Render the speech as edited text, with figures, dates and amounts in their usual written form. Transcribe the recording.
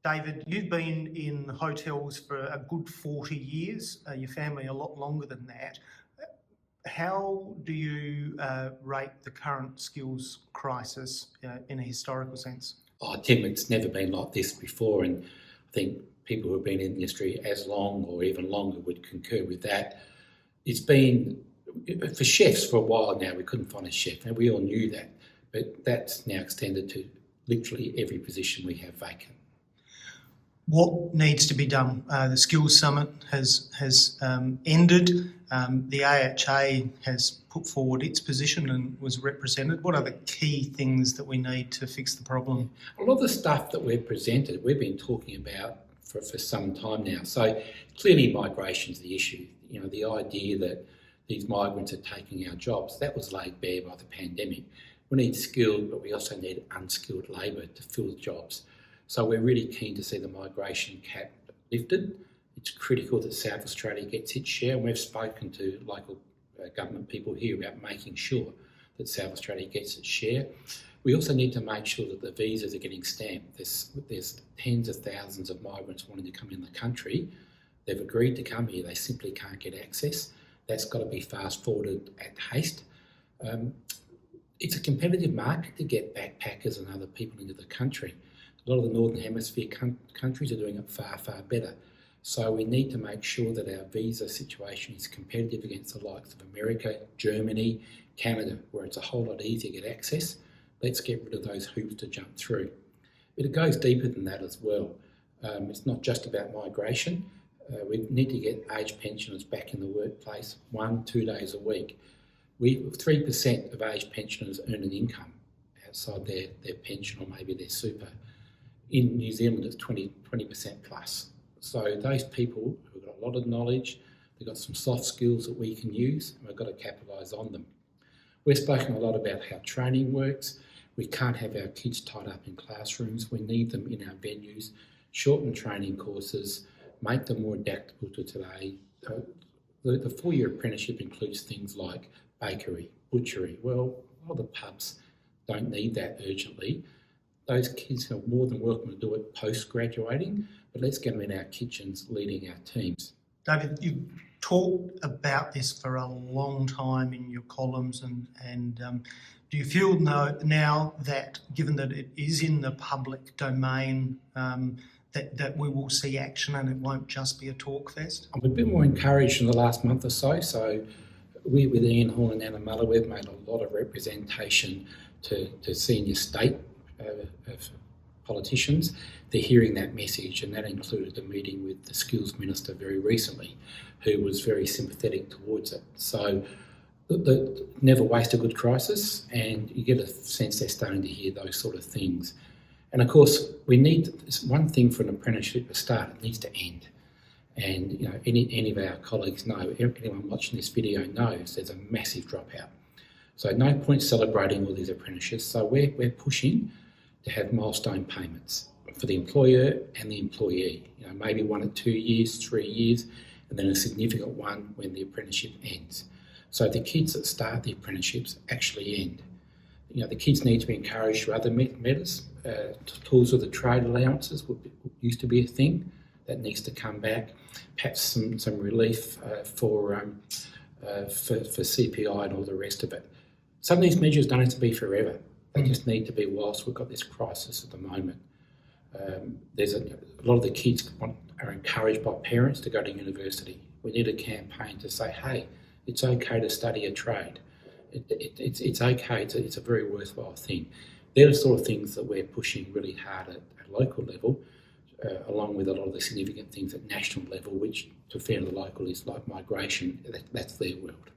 David, you've been in hotels for a good 40 years, your family a lot longer than that. How do you rate the current skills crisis in a historical sense? Oh, Tim, it's never been like this before, and I think people who have been in the industry as long or even longer would concur with that. It's been, for chefs for a while now, we couldn't find a chef, and we all knew that, but that's now extended to literally every position we have vacant. What needs to be done? The Skills Summit has ended. The AHA has put forward its position and was represented. What are the key things that we need to fix the problem? A lot of the stuff that we've presented, we've been talking about for some time now. So clearly migration is the issue. You know, the idea that these migrants are taking our jobs, that was laid bare by the pandemic. We need skilled, but we also need unskilled labour to fill the jobs. So we're really keen to see the migration cap lifted. It's critical that South Australia gets its share, and we've spoken to local government people here about making sure that South Australia gets its share. We also need to make sure that the visas are getting stamped. There's tens of thousands of migrants wanting to come in the country. They've agreed to come here, they simply can't get access. That's got to be fast forwarded at haste. It's a competitive market to get backpackers and other people into the country. A lot of the Northern Hemisphere countries are doing it far, far better. So we need to make sure that our visa situation is competitive against the likes of America, Germany, Canada, where it's a whole lot easier to get access. Let's get rid of those hoops to jump through. But it goes deeper than that as well. It's not just about migration. We need to get age pensioners back in the workplace 1-2 days a week. 3% of age pensioners earn an income outside their pension or maybe their super. In New Zealand, it's 20% plus. So those people who've got a lot of knowledge, they've got some soft skills that we can use, and we've got to capitalise on them. We've spoken a lot about how training works. We can't have our kids tied up in classrooms. We need them in our venues, shorten training courses, make them more adaptable to today. The 4-year apprenticeship includes things like bakery, butchery. Well, a lot of the pubs don't need that urgently. Those kids are more than welcome to do it post-graduating, but let's get them in our kitchens leading our teams. David, you've talked about this for a long time in your columns, and do you feel now that, given that it is in the public domain, that we will see action and it won't just be a talk fest? I'm a bit more encouraged in the last month or so. So we, with Ian Horn and Anna Muller, we've made a lot of representation to senior state politicians. They're hearing that message, and that included a meeting with the Skills Minister very recently, who was very sympathetic towards it. So never waste a good crisis, and you get a sense they're starting to hear those sort of things. And of course, we need one thing for an apprenticeship to start. It needs to end. And you know, any of our colleagues know, anyone watching this video knows there's a massive dropout. So no point celebrating all these apprentices. So we're pushing to have milestone payments for the employer and the employee. You know, maybe one at 2 years, 3 years, and then a significant one when the apprenticeship ends. So the kids that start the apprenticeships actually end. You know, the kids need to be encouraged through other matters. Tools of the trade allowances used to be a thing that needs to come back. Perhaps some relief for CPI and all the rest of it. Some of these measures don't have to be forever. They just need to be whilst we've got this crisis at the moment. There's a lot of the kids are encouraged by parents to go to university. We need a campaign to say, hey, it's okay to study a trade. It's okay, it's a very worthwhile thing. They're the sort of things that we're pushing really hard at local level, along with a lot of the significant things at national level, which to fair to the local is like migration. That's their world.